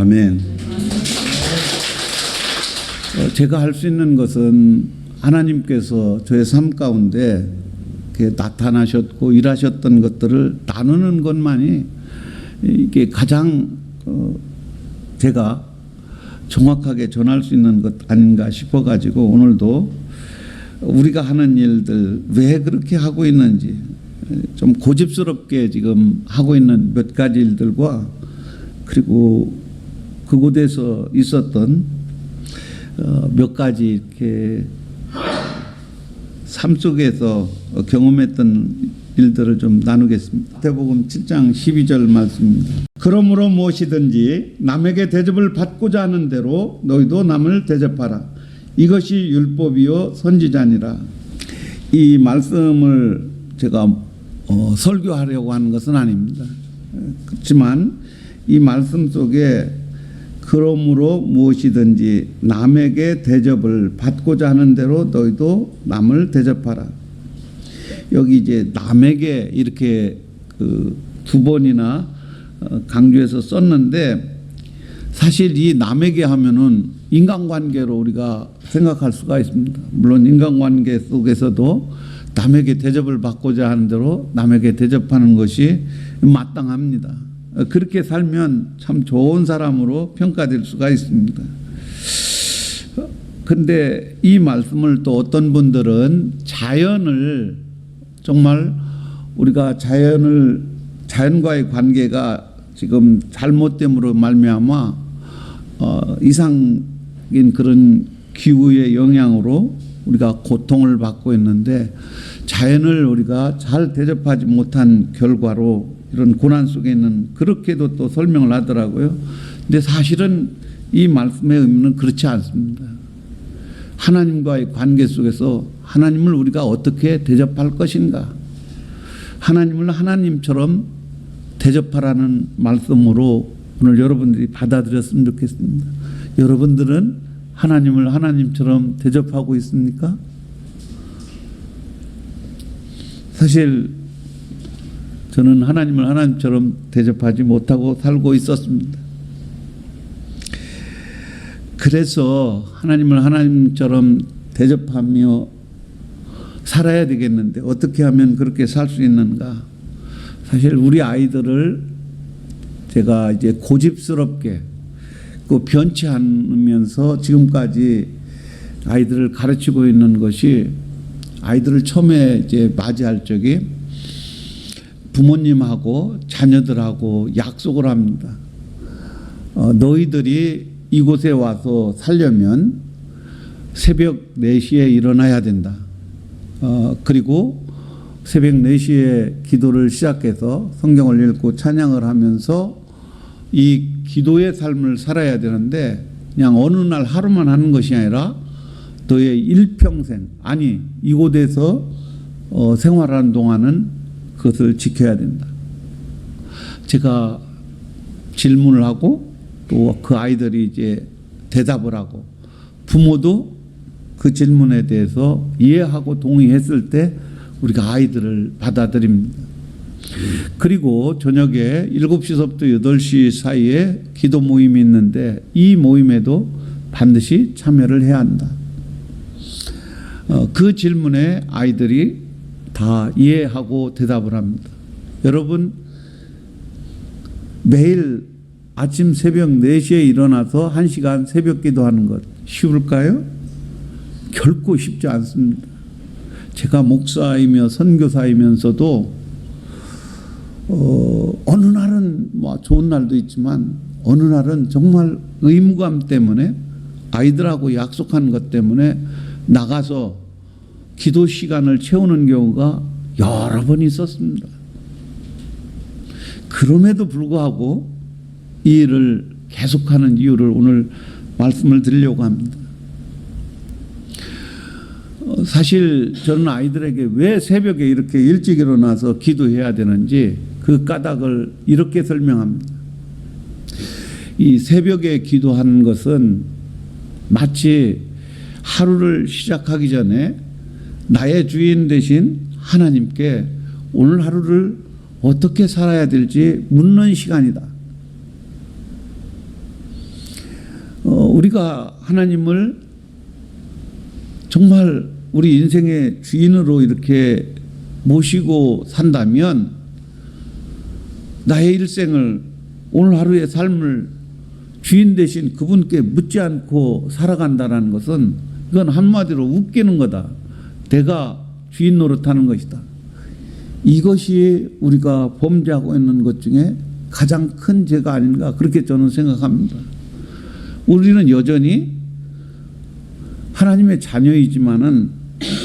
아멘. 제가 할 수 있는 것은 하나님께서 저의 삶 가운데 이렇게 나타나셨고 일하셨던 것들을 나누는 것만이 이게 가장 제가 정확하게 전할 수 있는 것 아닌가 싶어가지고 오늘도 우리가 하는 일들 왜 그렇게 하고 있는지 좀 고집스럽게 지금 하고 있는 몇 가지 일들과 그리고 그곳에서 있었던 몇 가지 이렇게 삶 속에서 경험했던 일들을 좀 나누겠습니다. 마태복음 7장 12절 말씀입니다. 그러므로 무엇이든지 남에게 대접을 받고자 하는 대로 너희도 남을 대접하라. 이것이 율법이요 선지자니라. 이 말씀을 제가 설교하려고 하는 것은 아닙니다. 그렇지만 이 말씀 속에 그러므로 무엇이든지 남에게 대접을 받고자 하는 대로 너희도 남을 대접하라. 여기 이제 남에게 이렇게 두 번이나 강조해서 썼는데 사실 이 남에게 하면은 인간관계로 우리가 생각할 수가 있습니다. 물론 인간관계 속에서도 남에게 대접을 받고자 하는 대로 남에게 대접하는 것이 마땅합니다. 그렇게 살면 참 좋은 사람으로 평가될 수가 있습니다. 그런데 이 말씀을 또 어떤 분들은 자연을 정말 우리가 자연과의 관계가 지금 잘못됨으로 말미암아 이상인 그런 기후의 영향으로 우리가 고통을 받고 있는데 자연을 우리가 잘 대접하지 못한 결과로 이런 고난 속에 있는 그렇게도 또 설명을 하더라고요. 근데 사실은 이 말씀의 의미는 그렇지 않습니다. 하나님과의 관계 속에서 하나님을 우리가 어떻게 대접할 것인가, 하나님을 하나님처럼 대접하라는 말씀으로 오늘 여러분들이 받아들였으면 좋겠습니다. 여러분들은 하나님을 하나님처럼 대접하고 있습니까? 사실 저는 하나님을 하나님처럼 대접하지 못하고 살고 있었습니다. 그래서 하나님을 하나님처럼 대접하며 살아야 되겠는데 어떻게 하면 그렇게 살 수 있는가? 사실 우리 아이들을 제가 이제 고집스럽게 변치 않으면서 지금까지 아이들을 가르치고 있는 것이 아이들을 처음에 이제 맞이할 적에 부모님하고 자녀들하고 약속을 합니다. 너희들이 이곳에 와서 살려면 새벽 4시에 일어나야 된다. 그리고 새벽 4시에 기도를 시작해서 성경을 읽고 찬양을 하면서 이 기도의 삶을 살아야 되는데 그냥 어느 날 하루만 하는 것이 아니라 너의 일평생, 아니 이곳에서 생활하는 동안은 그것을 지켜야 된다. 제가 질문을 하고 또 그 아이들이 이제 대답을 하고 부모도 그 질문에 대해서 이해하고 동의했을 때 우리가 아이들을 받아들입니다. 그리고 저녁에 7시서부터 8시 사이에 기도 모임이 있는데 이 모임에도 반드시 참여를 해야 한다. 그 질문에 아이들이 다 이해하고 대답을 합니다. 여러분, 매일 아침 새벽 4시에 일어나서 1시간 새벽 기도하는 것 쉬울까요? 결코 쉽지 않습니다. 제가 목사이며 선교사이면서도 어느 날은 뭐 좋은 날도 있지만 어느 날은 정말 의무감 때문에 아이들하고 약속한 것 때문에 나가서 기도 시간을 채우는 경우가 여러 번 있었습니다. 그럼에도 불구하고 이 일을 계속하는 이유를 오늘 말씀을 드리려고 합니다. 사실 저는 아이들에게 왜 새벽에 이렇게 일찍 일어나서 기도해야 되는지 그 까닭을 이렇게 설명합니다. 이 새벽에 기도하는 것은 마치 하루를 시작하기 전에 나의 주인 되신 하나님께 오늘 하루를 어떻게 살아야 될지 묻는 시간이다. 우리가 하나님을 정말 우리 인생의 주인으로 이렇게 모시고 산다면 나의 일생을, 오늘 하루의 삶을 주인 되신 그분께 묻지 않고 살아간다는 것은 이건 한마디로 웃기는 거다. 내가 주인 노릇하는 것이다. 이것이 우리가 범죄하고 있는 것 중에 가장 큰 죄가 아닌가, 그렇게 저는 생각합니다. 우리는 여전히 하나님의 자녀이지만은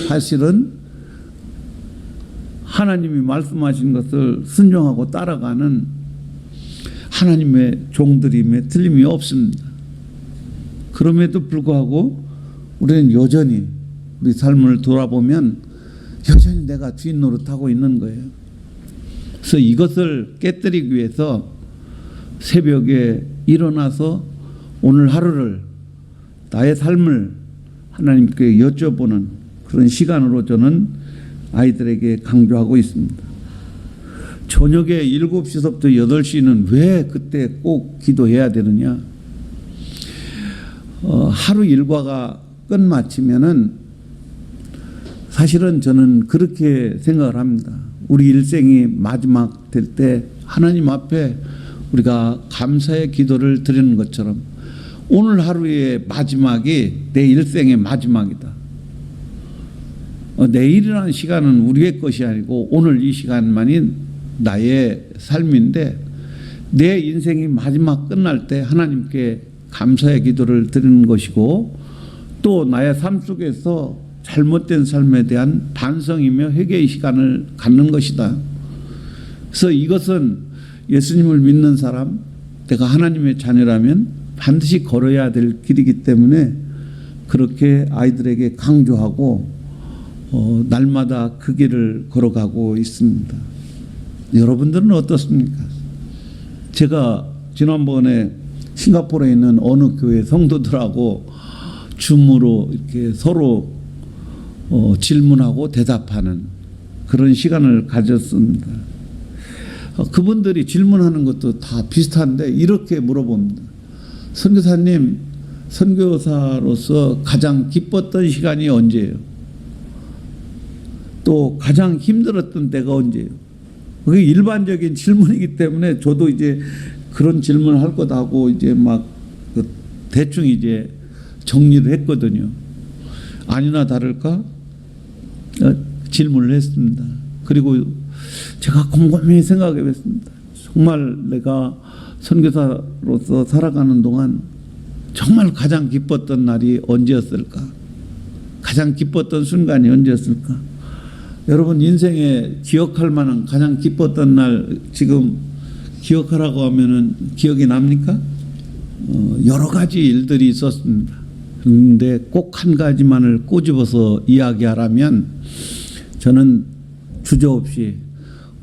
사실은 하나님이 말씀하신 것을 순종하고 따라가는 하나님의 종들임에 틀림이 없습니다. 그럼에도 불구하고 우리는 여전히 우리 삶을 돌아보면 여전히 내가 주인 노릇하고 있는 거예요. 그래서 이것을 깨뜨리기 위해서 새벽에 일어나서 오늘 하루를, 나의 삶을 하나님께 여쭤보는 그런 시간으로 저는 아이들에게 강조하고 있습니다. 저녁에 7시서부터 8시는 왜 그때 꼭 기도해야 되느냐? 하루 일과가 끝마치면은 사실은 저는 그렇게 생각을 합니다. 우리 일생이 마지막 될 때 하나님 앞에 우리가 감사의 기도를 드리는 것처럼 오늘 하루의 마지막이 내 일생의 마지막이다. 내일이라는 시간은 우리의 것이 아니고 오늘 이 시간만이 나의 삶인데 내 인생이 마지막 끝날 때 하나님께 감사의 기도를 드리는 것이고 또 나의 삶 속에서 잘못된 삶에 대한 반성이며 회개의 시간을 갖는 것이다. 그래서 이것은 예수님을 믿는 사람, 내가 하나님의 자녀라면 반드시 걸어야 될 길이기 때문에 그렇게 아이들에게 강조하고 날마다 그 길을 걸어가고 있습니다. 여러분들은 어떻습니까? 제가 지난번에 싱가포르에 있는 어느 교회 성도들하고 줌으로 이렇게 서로 질문하고 대답하는 그런 시간을 가졌습니다. 그분들이 질문하는 것도 다 비슷한데 이렇게 물어봅니다. 선교사님, 선교사로서 가장 기뻤던 시간이 언제예요? 또 가장 힘들었던 때가 언제예요? 그게 일반적인 질문이기 때문에 저도 이제 그런 질문을 할 것 하고 이제 막 대충 이제 정리를 했거든요. 아니나 다를까 질문을 했습니다. 그리고 제가 곰곰이 생각해 봤습니다. 정말 내가 선교사로서 살아가는 동안 정말 가장 기뻤던 날이 언제였을까? 가장 기뻤던 순간이 언제였을까? 여러분 인생에 기억할 만한 가장 기뻤던 날 지금 기억하라고 하면은 기억이 납니까? 여러 가지 일들이 있었습니다. 그런데 꼭 한 가지만을 꼬집어서 이야기하라면 저는 주저없이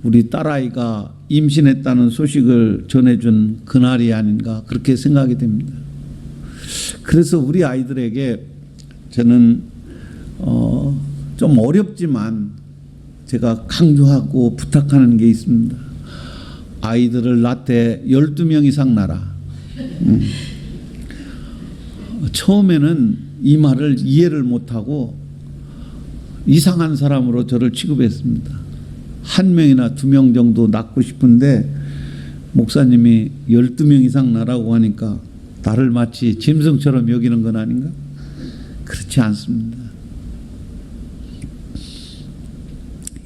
우리 딸아이가 임신했다는 소식을 전해준 그날이 아닌가 그렇게 생각이 됩니다. 그래서 우리 아이들에게 저는 좀 어렵지만 제가 강조하고 부탁하는 게 있습니다. 아이들을 낳되 12명 이상 낳아라. 처음에는 이 말을 이해를 못하고 이상한 사람으로 저를 취급했습니다. 1명이나 2명 정도 낳고 싶은데 목사님이 12명 이상 낳으라고 하니까 나를 마치 짐승처럼 여기는 건 아닌가? 그렇지 않습니다.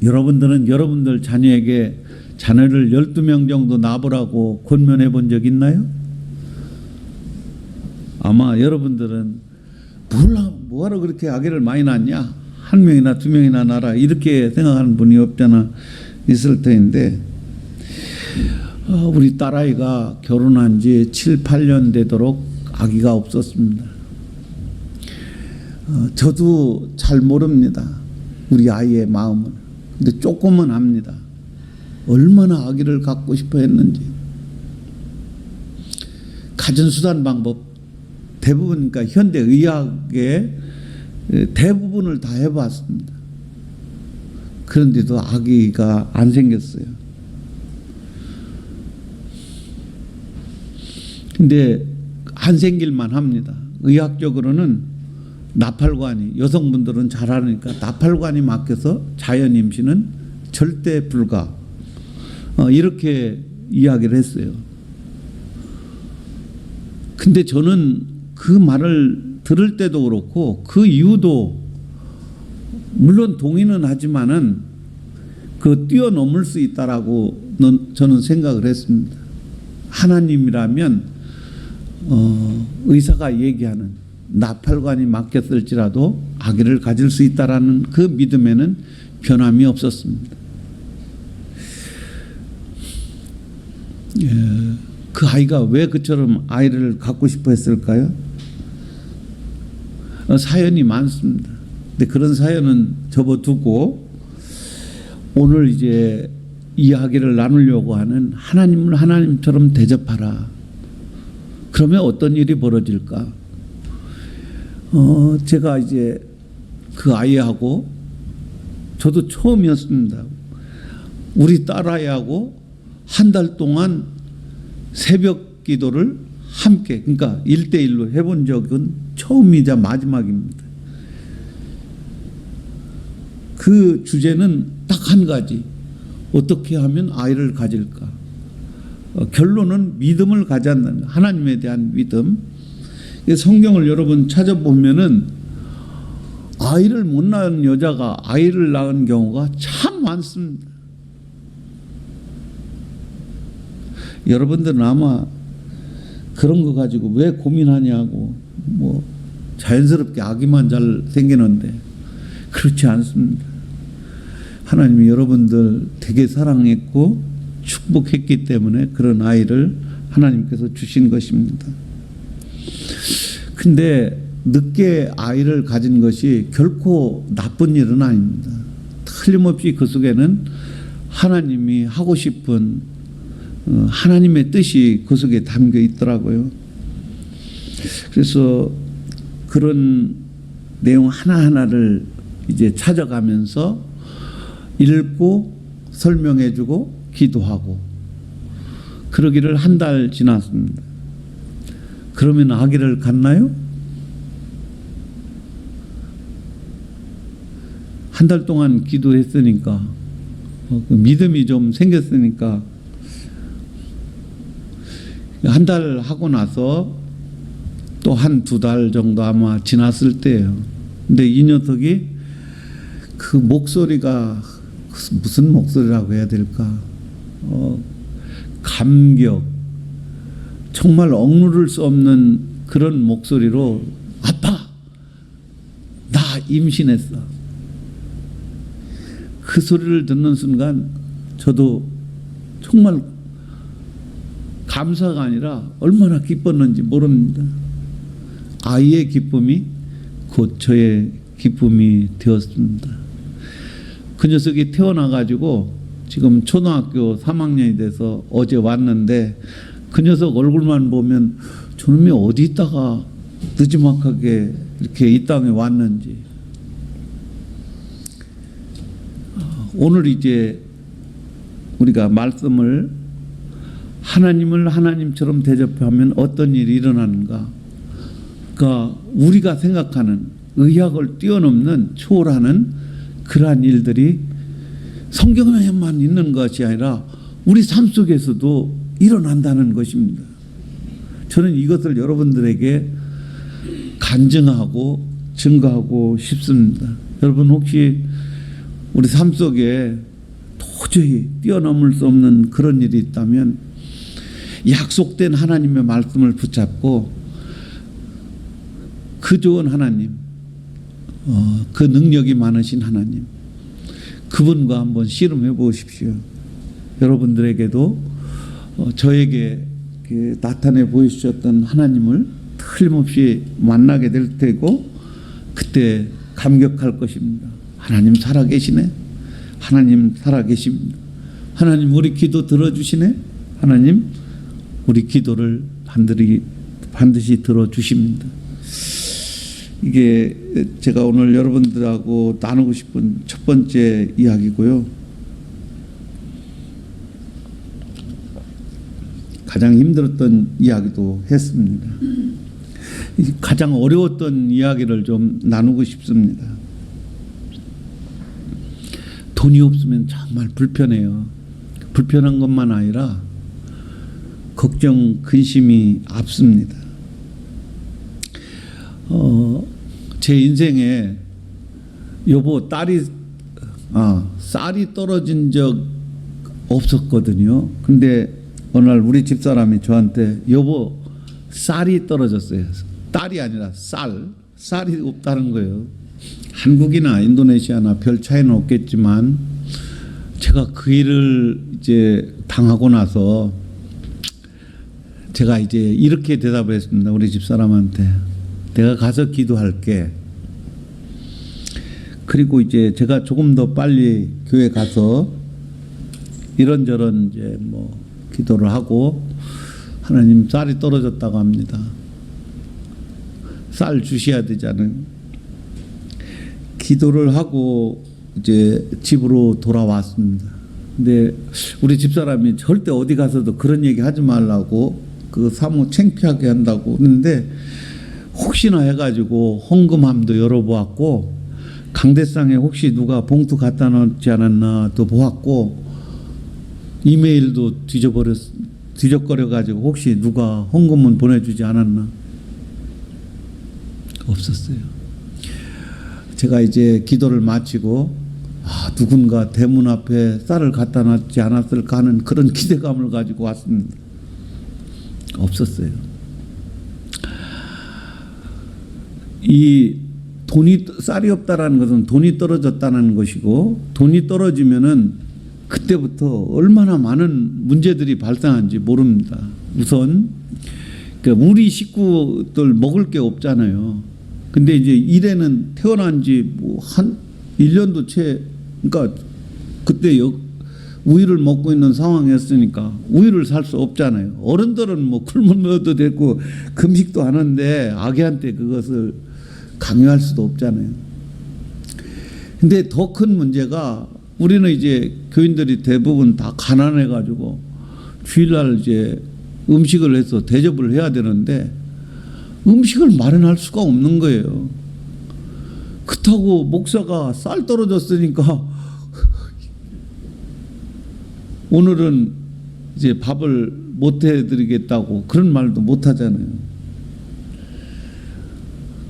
여러분들은 여러분들 자녀에게 자녀를 12명 정도 낳으라고 권면해 본 적 있나요? 아마 여러분들은 뭐하러 그렇게 아기를 많이 낳냐? 1명이나 2명이나 낳아라 이렇게 생각하는 분이 없잖아 있을 터인데 우리 딸아이가 결혼한 지 7, 8년 되도록 아기가 없었습니다. 저도 잘 모릅니다. 우리 아이의 마음을. 근데 조금은 압니다. 얼마나 아기를 갖고 싶어 했는지. 가진 수단 방법 대부분 그러니까 현대 의학의 대부분을 다 해봤습니다. 그런데도 아기가 안 생겼어요. 근데 안 생길만 합니다. 의학적으로는 나팔관이, 여성분들은 잘 아니까 나팔관이 막혀서 자연 임신은 절대 불가, 이렇게 이야기를 했어요. 근데 저는 그 말을 들을 때도 그렇고 그 이유도 물론 동의는 하지만은 그 뛰어넘을 수 있다라고 저는 생각을 했습니다. 하나님이라면 의사가 얘기하는 나팔관이 막혔을지라도 아기를 가질 수 있다라는 그 믿음에는 변함이 없었습니다. 그 아이가 왜 그처럼 아이를 갖고 싶어 했을까요? 사연이 많습니다. 근데 그런 사연은 접어두고 오늘 이제 이야기를 나누려고 하는 하나님을 하나님처럼 대접하라. 그러면 어떤 일이 벌어질까? 제가 이제 그 아이하고 저도 처음이었습니다. 우리 딸아이하고 한 달 동안 새벽 기도를 함께, 그러니까 1대1로 해본 적은 처음이자 마지막입니다. 그 주제는 딱 한 가지. 어떻게 하면 아이를 가질까? 결론은 믿음을 가졌다는, 하나님에 대한 믿음. 성경을 여러분 찾아보면은 아이를 못 낳은 여자가 아이를 낳은 경우가 참 많습니다. 여러분들은 아마 그런 거 가지고 왜 고민하냐고, 뭐 자연스럽게 아기만 잘 생기는데 그렇지 않습니다. 하나님이 여러분들 되게 사랑했고 축복했기 때문에 그런 아이를 하나님께서 주신 것입니다. 근데 늦게 아이를 가진 것이 결코 나쁜 일은 아닙니다. 틀림없이 그 속에는 하나님이 하고 싶은 하나님의 뜻이 그 속에 담겨 있더라고요. 그래서 그런 내용 하나하나를 이제 찾아가면서 읽고 설명해주고 기도하고 그러기를 한 달 지났습니다. 그러면 아기를 갖나요? 한 달 동안 기도했으니까 믿음이 좀 생겼으니까 한 달 하고 나서 또 한 두 달 정도 아마 지났을 때예요. 근데 이 녀석이 그 목소리가 무슨 목소리라고 해야 될까? 감격, 정말 억누를 수 없는 그런 목소리로 아빠, 나 임신했어. 그 소리를 듣는 순간 저도 정말 감사가 아니라 얼마나 기뻤는지 모릅니다. 아이의 기쁨이 곧 저의 기쁨이 되었습니다. 그 녀석이 태어나가지고 지금 초등학교 3학년이 돼서 어제 왔는데 그 녀석 얼굴만 보면 저놈이 어디 있다가 늦지막하게 이렇게 이 땅에 왔는지. 오늘 이제 우리가 말씀을 하나님을 하나님처럼 대접하면 어떤 일이 일어나는가. 그러니까 우리가 생각하는 의학을 뛰어넘는 초월하는 그러한 일들이 성경에만 있는 것이 아니라 우리 삶 속에서도 일어난다는 것입니다. 저는 이것을 여러분들에게 간증하고 증거하고 싶습니다. 여러분 혹시 우리 삶 속에 도저히 뛰어넘을 수 없는 그런 일이 있다면 약속된 하나님의 말씀을 붙잡고 그 좋은 하나님, 그 능력이 많으신 하나님, 그분과 한번 씨름해 보십시오. 여러분들에게도 저에게 나타내 보이셨던 하나님을 틀림없이 만나게 될 테고 그때 감격할 것입니다. 하나님 살아계시네. 하나님 살아계십니다. 하나님 우리 기도 들어주시네. 하나님 우리 기도를 반드시 들어주십니다. 이게 제가 오늘 여러분들하고 나누고 싶은 첫 번째 이야기고요. 가장 힘들었던 이야기도 했습니다. 가장 어려웠던 이야기를 좀 나누고 싶습니다. 돈이 없으면 정말 불편해요. 불편한 것만 아니라 걱정, 근심이 앞섭니다. 제 인생에 여보 쌀이 떨어진 적 없었거든요. 근데 어느 날 우리 집사람이 저한테 여보 쌀이 떨어졌어요. 딸이 아니라 쌀이 없다는 거예요. 한국이나 인도네시아나 별 차이는 없겠지만 제가 그 일을 이제 당하고 나서 제가 이제 이렇게 대답을 했습니다. 우리 집사람한테 내가 가서 기도할게. 그리고 이제 제가 조금 더 빨리 교회 가서 이런저런 이제 뭐 기도를 하고 하나님 쌀이 떨어졌다고 합니다. 쌀 주셔야 되잖아요. 기도를 하고 이제 집으로 돌아왔습니다. 근데 우리 집사람이 절대 어디 가서도 그런 얘기 하지 말라고 그 사모 창피하게 한다고 했는데 혹시나 해가지고 헌금함도 열어보았고 강대상에 혹시 누가 봉투 갖다 놓지 않았나 또 보았고 이메일도 뒤적거려가지고 혹시 누가 헌금은 보내주지 않았나 없었어요. 제가 이제 기도를 마치고 누군가 대문 앞에 쌀을 갖다 놨지 않았을까 하는 그런 기대감을 가지고 왔습니다. 없었어요. 이 쌀이 없다라는 것은 돈이 떨어졌다는 것이고 돈이 떨어지면은 그때부터 얼마나 많은 문제들이 발생한지 모릅니다. 우선 그러니까 우리 식구들 먹을 게 없잖아요. 근데 이제 일에는 태어난 지 뭐 한 1년도 채 그러니까 그때 우유를 먹고 있는 상황이었으니까 우유를 살 수 없잖아요. 어른들은 뭐 굶은 먹어도 되고 금식도 하는데 아기한테 그것을 강요할 수도 없잖아요. 근데 더 큰 문제가 우리는 이제 교인들이 대부분 다 가난해 가지고 주일날 이제 음식을 해서 대접을 해야 되는데 음식을 마련할 수가 없는 거예요. 그렇다고 목사가 쌀 떨어졌으니까 오늘은 이제 밥을 못 해드리겠다고 그런 말도 못 하잖아요.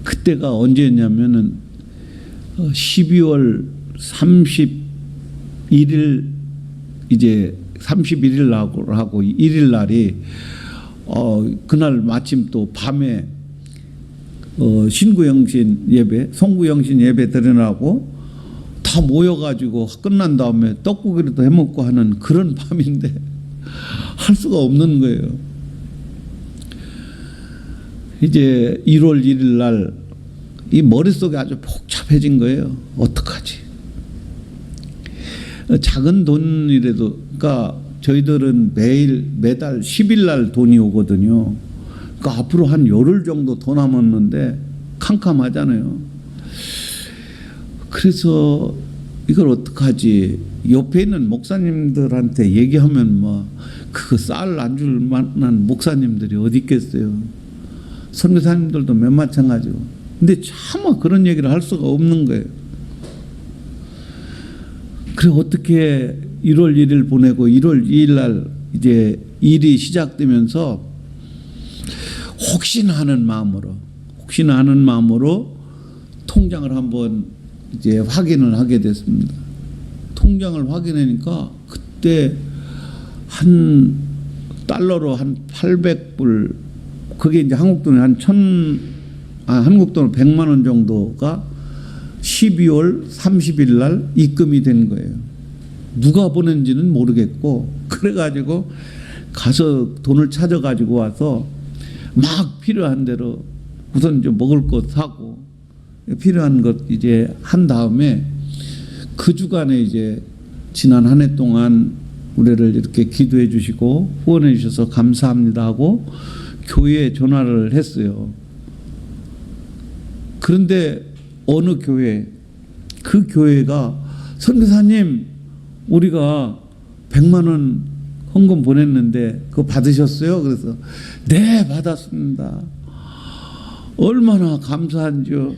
그때가 언제였냐면은 12월 31일 이제 31일 하고 1일 날이 그날 마침 또 밤에 신구영신 예배, 송구영신 예배 드리라고 다 모여가지고 끝난 다음에 떡국이라도 해먹고 하는 그런 밤인데 할 수가 없는 거예요. 이제 1월 1일 날 이 머릿속이 아주 복잡해진 거예요. 어떡하지? 작은 돈이라도 그러니까 저희들은 매달 10일 날 돈이 오거든요. 그러니까 앞으로 한 열흘 정도 더 남았는데 캄캄하잖아요. 그래서 이걸 어떡하지? 옆에 있는 목사님들한테 얘기하면 뭐 그거 쌀 안 줄 만한 목사님들이 어디 있겠어요. 선교사님들도 맨 마찬가지고. 근데 차마 그런 얘기를 할 수가 없는 거예요. 그래 어떻게 1월 1일 보내고 1월 2일 날 이제 일이 시작되면서 혹시나 하는 마음으로 통장을 한번 이제 확인을 하게 됐습니다. 통장을 확인하니까 그때 한 달러로 한 800불 그게 이제 한국 돈에 한국 돈으로 100만 원 정도가 12월 30일 날 입금이 된 거예요. 누가 보낸지는 모르겠고 그래가지고 가서 돈을 찾아가지고 와서 막 필요한 대로 우선 좀 먹을 것 사고 필요한 것 이제 한 다음에 그 주간에 이제 지난 한 해 동안 우리를 이렇게 기도해 주시고 후원해 주셔서 감사합니다 하고 교회에 전화를 했어요. 그런데 어느 교회 그 교회가 선교사님 우리가 100만 원 헌금 보냈는데 그거 받으셨어요? 그래서 네 받았습니다. 얼마나 감사한지요.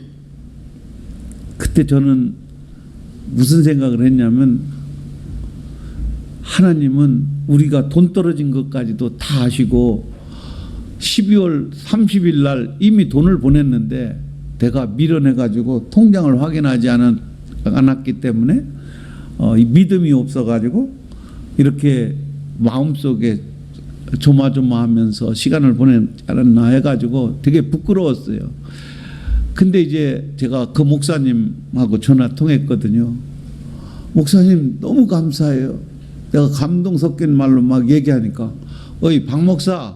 그때 저는 무슨 생각을 했냐면, 하나님은 우리가 돈 떨어진 것까지도 다 아시고 12월 30일 날 이미 돈을 보냈는데 내가 밀어내가지고 통장을 확인하지 않았기 때문에 이 믿음이 없어가지고 이렇게 마음속에 조마조마하면서 시간을 보내지 않았나 해가지고 되게 부끄러웠어요. 근데 이제 제가 그 목사님하고 전화 통했거든요. 목사님 너무 감사해요. 내가 감동 섞인 말로 막 얘기하니까, 어이 박 목사,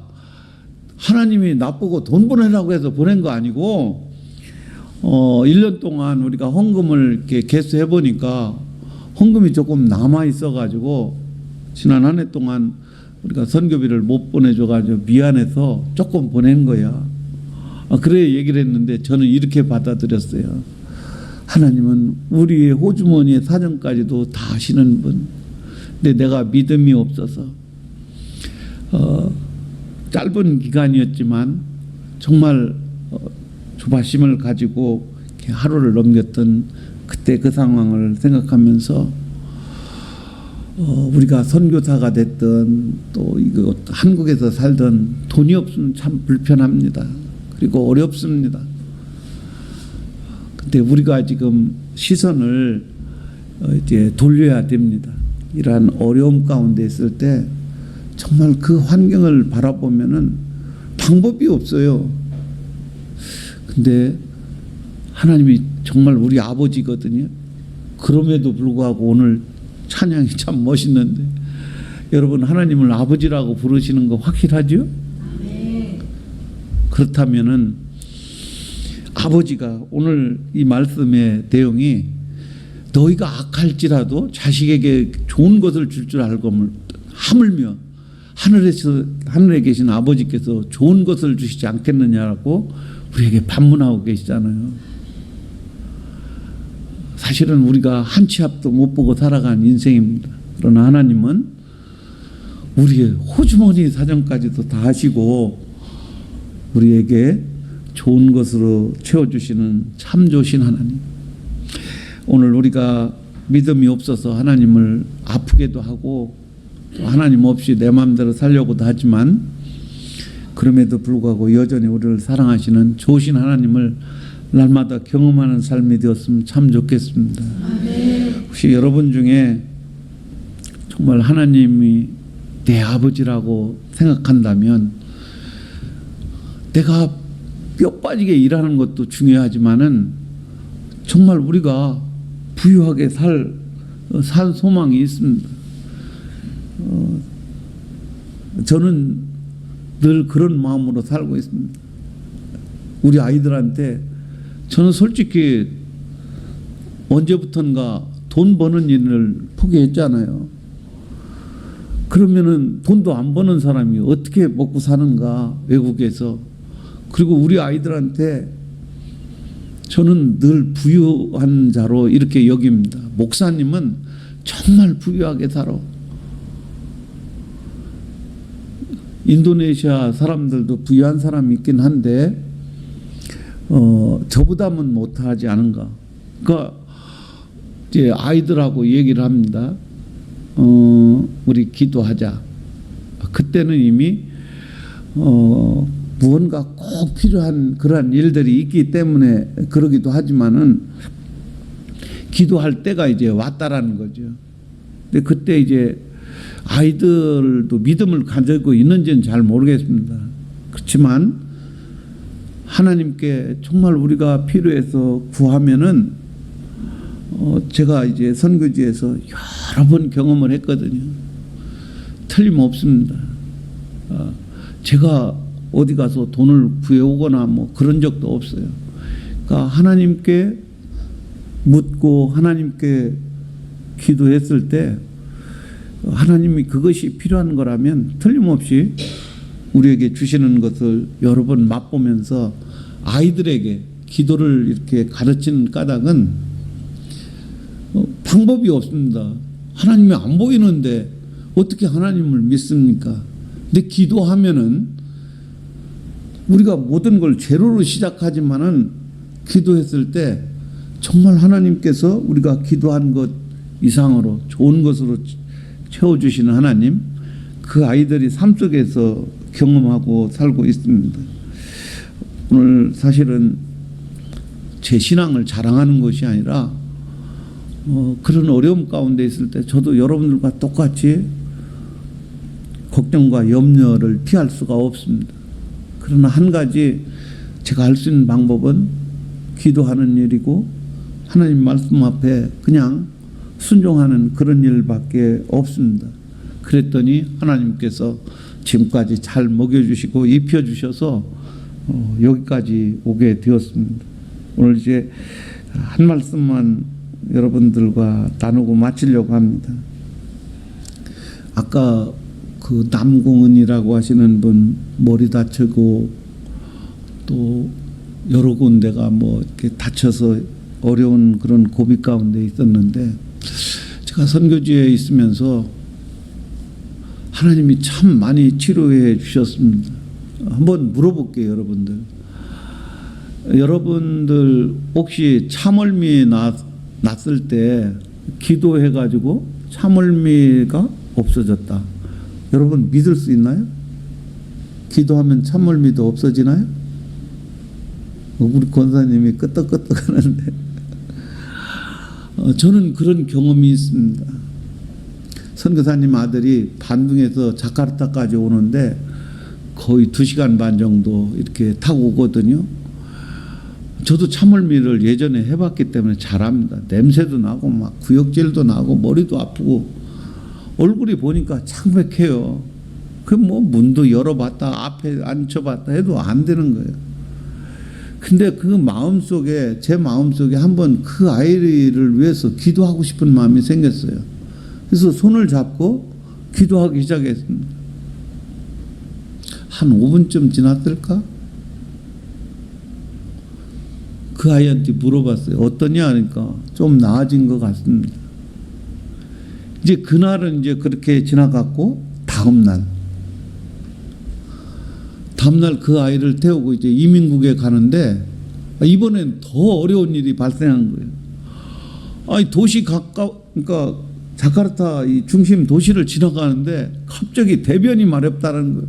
하나님이 나보고 돈 보내라고 해서 보낸 거 아니고 1년 동안 우리가 헌금을 이렇게 개수해 보니까 헌금이 조금 남아 있어 가지고 지난 한 해 동안 우리가 선교비를 못 보내줘 가지고 미안해서 조금 보낸 거야. 그래 얘기를 했는데 저는 이렇게 받아들였어요. 하나님은 우리의 호주머니의 사정까지도 다 아시는 분. 근데 내가 믿음이 없어서 짧은 기간이었지만 정말 조바심을 가지고 이렇게 하루를 넘겼던 그때 그 상황을 생각하면서 우리가 선교사가 됐든 또 이거 한국에서 살던 돈이 없으면 참 불편합니다. 그리고 어렵습니다. 근데 우리가 지금 시선을 이제 돌려야 됩니다. 이러한 어려움 가운데 있을 때 정말 그 환경을 바라보면은 방법이 없어요. 근데 하나님이 정말 우리 아버지거든요. 그럼에도 불구하고 오늘 찬양이 참 멋있는데, 여러분 하나님을 아버지라고 부르시는 거 확실하죠? 네. 그렇다면은 아버지가 오늘 이 말씀의 내용이 너희가 악할지라도 자식에게 좋은 것을 줄 줄 알고 하물며 하늘에 계신 아버지께서 좋은 것을 주시지 않겠느냐라고 우리에게 반문하고 계시잖아요. 사실은 우리가 한 치 앞도 못 보고 살아간 인생입니다. 그러나 하나님은 우리의 호주머니 사정까지도 다 하시고 우리에게 좋은 것으로 채워주시는 참 좋으신 하나님. 오늘 우리가 믿음이 없어서 하나님을 아프게도 하고 또 하나님 없이 내 마음대로 살려고도 하지만 그럼에도 불구하고 여전히 우리를 사랑하시는 좋으신 하나님을 날마다 경험하는 삶이 되었으면 참 좋겠습니다. 혹시 여러분 중에 정말 하나님이 내 아버지라고 생각한다면 내가 뼈 빠지게 일하는 것도 중요하지만은 정말 우리가 부유하게 살 소망이 있습니다. 저는 늘 그런 마음으로 살고 있습니다. 우리 아이들한테 저는 솔직히 언제부턴가 돈 버는 일을 포기했잖아요. 그러면은 돈도 안 버는 사람이 어떻게 먹고 사는가, 외국에서. 그리고 우리 아이들한테 저는 늘 부유한 자로 이렇게 여깁니다. 목사님은 정말 부유하게 살아. 인도네시아 사람들도 부유한 사람이 있긴 한데 저보다는 못하지 않은가. 그러니까 이제 아이들하고 얘기를 합니다. 우리 기도하자. 그때는 이미 무언가 꼭 필요한 그러한 일들이 있기 때문에 그러기도 하지만은 기도할 때가 이제 왔다라는 거죠. 근데 그때 이제 아이들도 믿음을 가지고 있는지는 잘 모르겠습니다. 그렇지만 하나님께 정말 우리가 필요해서 구하면은 제가 이제 선교지에서 여러 번 경험을 했거든요. 틀림없습니다. 제가 어디 가서 돈을 구해오거나 뭐 그런 적도 없어요. 그러니까 하나님께 묻고 하나님께 기도했을 때 하나님이 그것이 필요한 거라면 틀림없이 우리에게 주시는 것을 여러 번 맛보면서 아이들에게 기도를 이렇게 가르치는 까닭은 방법이 없습니다. 하나님이 안 보이는데 어떻게 하나님을 믿습니까? 근데 기도하면은 우리가 모든 걸 제로로 시작하지만은 기도했을 때 정말 하나님께서 우리가 기도한 것 이상으로 좋은 것으로 채워주시는 하나님, 그 아이들이 삶 속에서 경험하고 살고 있습니다. 오늘 사실은 제 신앙을 자랑하는 것이 아니라 그런 어려움 가운데 있을 때 저도 여러분들과 똑같이 걱정과 염려를 피할 수가 없습니다. 그러나 한 가지 제가 할 수 있는 방법은 기도하는 일이고 하나님 말씀 앞에 그냥 순종하는 그런 일밖에 없습니다. 그랬더니 하나님께서 지금까지 잘 먹여주시고 입혀주셔서 여기까지 오게 되었습니다. 오늘 이제 한 말씀만 여러분들과 나누고 마치려고 합니다. 아까 그 남공은이라고 하시는 분 머리 다치고 또 여러 군데가 뭐 이렇게 다쳐서 어려운 그런 고비 가운데 있었는데, 제가 선교지에 있으면서 하나님이 참 많이 치료해 주셨습니다. 한번 물어볼게요, 여러분들. 여러분들 혹시 참을미 났을 때 기도해 가지고 참을미가 없어졌다, 여러분 믿을 수 있나요? 기도하면 참을미도 없어지나요? 우리 권사님이 끄떡끄떡 하는데 저는 그런 경험이 있습니다. 선교사님 아들이 반둥에서 자카르타까지 오는데 거의 2시간 반 정도 이렇게 타고 오거든요. 저도 참을미를 예전에 해봤기 때문에 잘합니다. 냄새도 나고 막 구역질도 나고 머리도 아프고 얼굴이 보니까 창백해요. 그럼 뭐 문도 열어봤다 앞에 앉혀봤다 해도 안 되는 거예요. 근데 그 마음속에, 제 마음속에 한번 그 아이를 위해서 기도하고 싶은 마음이 생겼어요. 그래서 손을 잡고 기도하기 시작했습니다. 한 5분쯤 지났을까? 그 아이한테 물어봤어요. 어떠냐 하니까 좀 나아진 것 같습니다. 이제 그날은 이제 그렇게 지나갔고, 다음날 그 아이를 태우고 이제 이민국에 가는데 이번엔 더 어려운 일이 발생한 거예요. 아니 도시 그러니까 자카르타 이 중심 도시를 지나가는데 갑자기 대변이 마렵다는 거예요.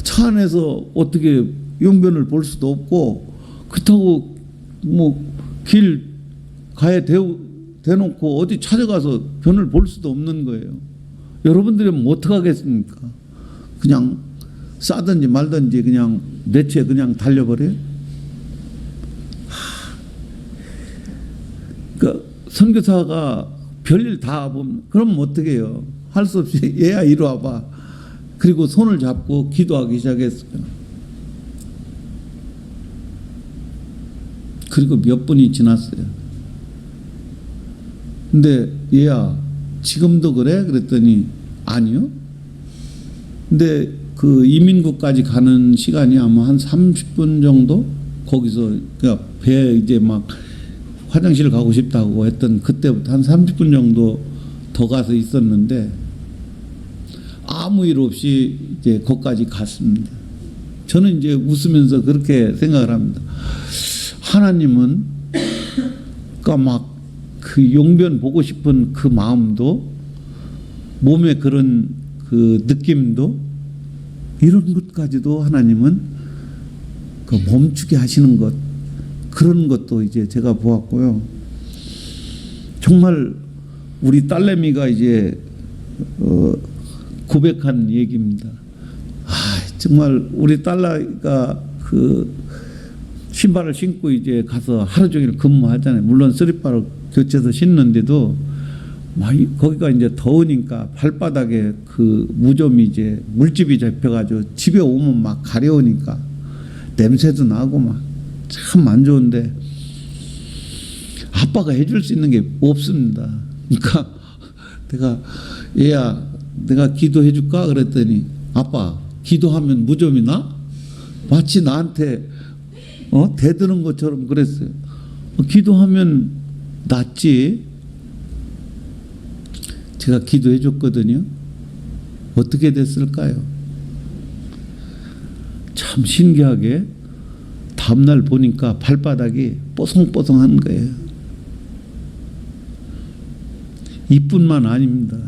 차 안에서 어떻게 용변을 볼 수도 없고, 그렇다고 뭐 길 가에 대놓고 어디 찾아가서 변을 볼 수도 없는 거예요. 여러분들은 뭐 어떡하겠습니까? 그냥 싸든지 말든지 그냥 내체 그냥 달려버려요. 그러니까 선교사가 별일 다 보면 그럼 어떻게 해요? 할 수 없이 얘야 이리 와봐. 그리고 손을 잡고 기도하기 시작했어요. 그리고 몇 분이 지났어요. 근데 얘야 지금도 그래? 그랬더니 아니요. 근데 그 이민국까지 가는 시간이 아마 한 30분 정도 거기서, 그러니까 배 이제 막 화장실 가고 싶다고 했던 그때부터 한 30분 정도 더 가서 있었는데 아무 일 없이 이제 거기까지 갔습니다. 저는 이제 웃으면서 그렇게 생각을 합니다. 하나님은 그러니까 막 그 용변 보고 싶은 그 마음도, 몸의 그런 그 느낌도, 이런 것까지도 하나님은 그 멈추게 하시는 것, 그런 것도 이제 제가 보았고요. 정말 우리 딸내미가 이제 고백한 얘기입니다. 정말 우리 딸내미가 그 신발을 신고 이제 가서 하루 종일 근무하잖아요. 물론 쓰리바를 교체해서 신는데도 막 거기가 이제 더우니까 발바닥에 그 무좀이 이제 물집이 잡혀가지고 집에 오면 막 가려우니까 냄새도 나고 막 참 안 좋은데 아빠가 해줄 수 있는 게 없습니다. 그러니까 내가 얘야 내가 기도해 줄까 그랬더니 아빠 기도하면 무좀이 나? 마치 나한테 대드는 것처럼 그랬어요. 기도하면 낫지. 제가 기도해 줬거든요. 어떻게 됐을까요? 참 참 신기하게 다음날 보니까 발바닥이 뽀송뽀송한 거예요. 이뿐만 아닙니다.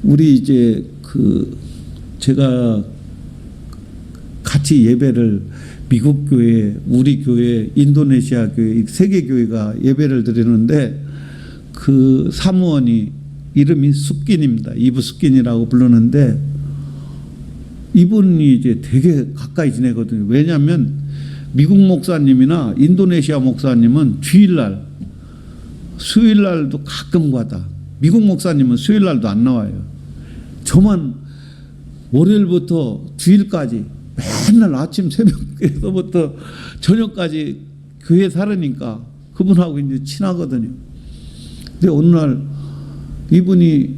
우리 이제 제가 같이 예배를 미국 교회, 우리 교회, 인도네시아 교회, 세계 교회가 예배를 드리는데 그 사무원이 이름이 숙긴입니다. 이브 숙긴이라고 부르는데 이분이 이제 되게 가까이 지내거든요. 왜냐하면 미국 목사님이나 인도네시아 목사님은 주일날, 수요일날도 가끔 가다. 미국 목사님은 수요일날도 안 나와요. 저만 월요일부터 주일까지 맨날 아침 새벽에서부터 저녁까지 교회 살으니까 그분하고 이제 친하거든요. 근데 어느 날 이분이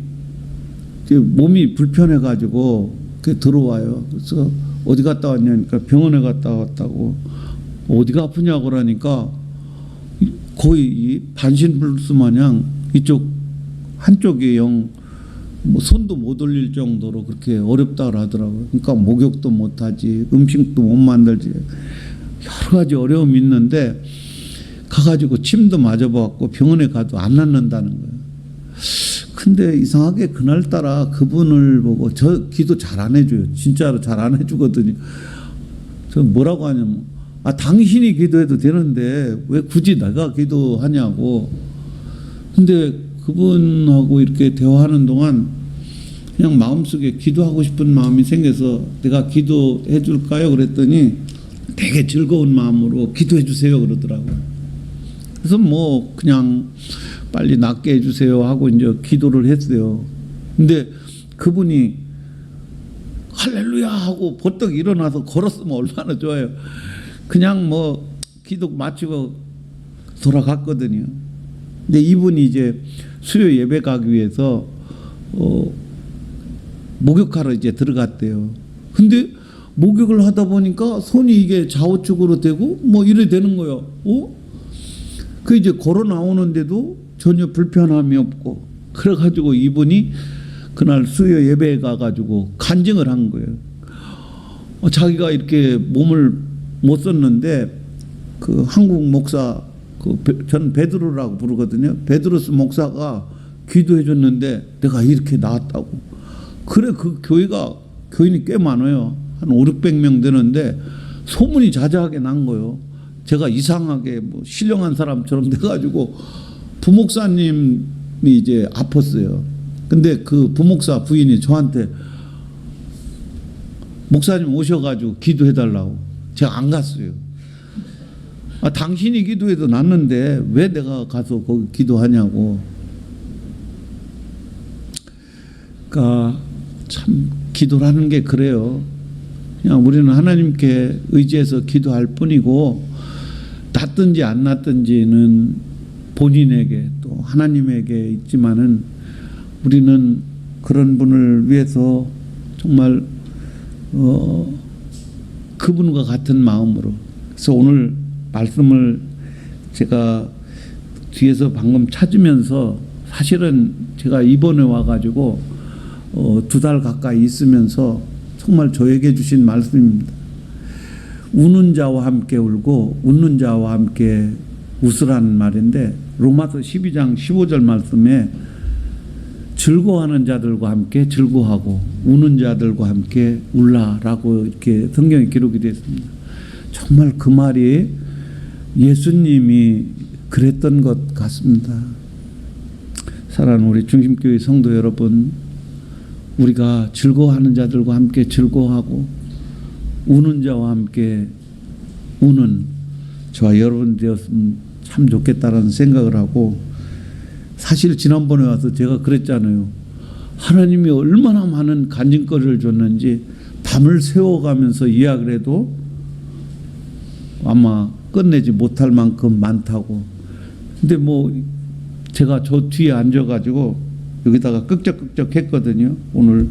몸이 불편해가지고 들어와요. 그래서 어디 갔다 왔냐니까 병원에 갔다 왔다고. 어디가 아프냐고 그러니까 거의 반신불수 마냥 이쪽 한쪽이 뭐 손도 못 올릴 정도로 그렇게 어렵다고 하더라고요. 그러니까 목욕도 못하지, 음식도 못 만들지, 여러 가지 어려움이 있는데 가가지고 침도 맞아봤고 병원에 가도 안 낫는다는 거예요. 근데 이상하게 그날따라 그분을 보고 저 기도 잘 안 해줘요. 진짜로 잘 안 해주거든요. 저 뭐라고 하냐면 당신이 기도해도 되는데 왜 굳이 내가 기도하냐고. 근데 그분하고 이렇게 대화하는 동안 그냥 마음속에 기도하고 싶은 마음이 생겨서 내가 기도해 줄까요? 그랬더니 되게 즐거운 마음으로 기도해 주세요 그러더라고요. 그래서 뭐 그냥 빨리 낫게 해주세요 하고 이제 기도를 했어요. 근데 그분이 할렐루야 하고 벌떡 일어나서 걸었으면 얼마나 좋아요. 그냥 뭐 기도 마치고 돌아갔거든요. 근데 이분이 이제 수요 예배 가기 위해서 목욕하러 이제 들어갔대요. 근데 목욕을 하다 보니까 손이 이게 좌우측으로 되고 뭐 이래 되는 거예요. 그 이제 걸어 나오는데도 전혀 불편함이 없고, 그래가지고 이분이 그날 수요 예배에 가가지고 간증을 한 거예요. 자기가 이렇게 몸을 못 썼는데 그 한국 목사, 전 베드로라고 부르거든요. 베드로스 목사가 기도해 줬는데 내가 이렇게 나았다고. 그래 그 교회가 교인이 꽤 많아요. 한 5, 600명 되는데 소문이 자자하게 난 거예요. 제가 이상하게 뭐 신령한 사람처럼 돼가지고 부목사님이 이제 아팠어요. 근데 그 부목사 부인이 저한테 목사님 오셔가지고 기도해달라고. 제가 안 갔어요. 당신이 기도해도 낫는데 왜 내가 가서 거기 기도하냐고. 그러니까 참 기도라는 게 그래요. 그냥 우리는 하나님께 의지해서 기도할 뿐이고 낫든지 안 낫든지는 본인에게 또 하나님에게 있지만은 우리는 그런 분을 위해서 정말 그분과 같은 마음으로. 그래서 오늘 말씀을 제가 뒤에서 방금 찾으면서 사실은 제가 이번에 와가지고 2달 가까이 있으면서 정말 저에게 주신 말씀입니다. 우는 자와 함께 울고 웃는 자와 함께 웃으라는 말인데 로마서 12장 15절 말씀에 즐거워하는 자들과 함께 즐거워하고 우는 자들과 함께 울라라고 이렇게 성경에 기록이 되어 있습니다. 정말 그 말이 예수님이 그랬던 것 같습니다. 사랑하는 우리 중심교회 성도 여러분, 우리가 즐거워하는 자들과 함께 즐거워하고 우는 자와 함께 우는 저와 여러분 되었으면 참 좋겠다라는 생각을 하고, 사실 지난번에 와서 제가 그랬잖아요. 하나님이 얼마나 많은 간증거리를 줬는지 밤을 새워가면서 이야기를 해도 아마 끝내지 못할 만큼 많다고. 근데 뭐 제가 저 뒤에 앉아가지고 여기다가 끄적끄적 했거든요. 오늘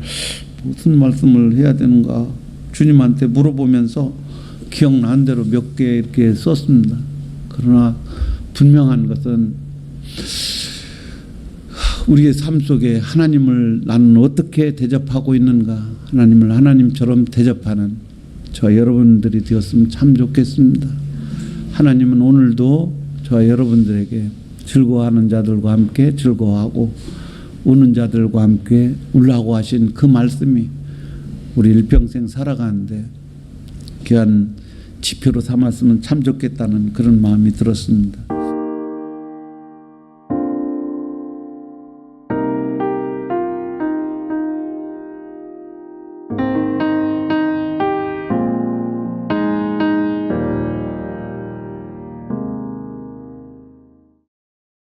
무슨 말씀을 해야 되는가 주님한테 물어보면서 기억난 대로 몇 개 이렇게 썼습니다. 그러나 분명한 것은 우리의 삶 속에 하나님을 나는 어떻게 대접하고 있는가, 하나님을 하나님처럼 대접하는 저와 여러분들이 되었으면 참 좋겠습니다. 하나님은 오늘도 저와 여러분들에게 즐거워하는 자들과 함께 즐거워하고 우는 자들과 함께 울라고 하신 그 말씀이 우리 일평생 살아가는데 귀한 지표로 삼았으면 참 좋겠다는 그런 마음이 들었습니다.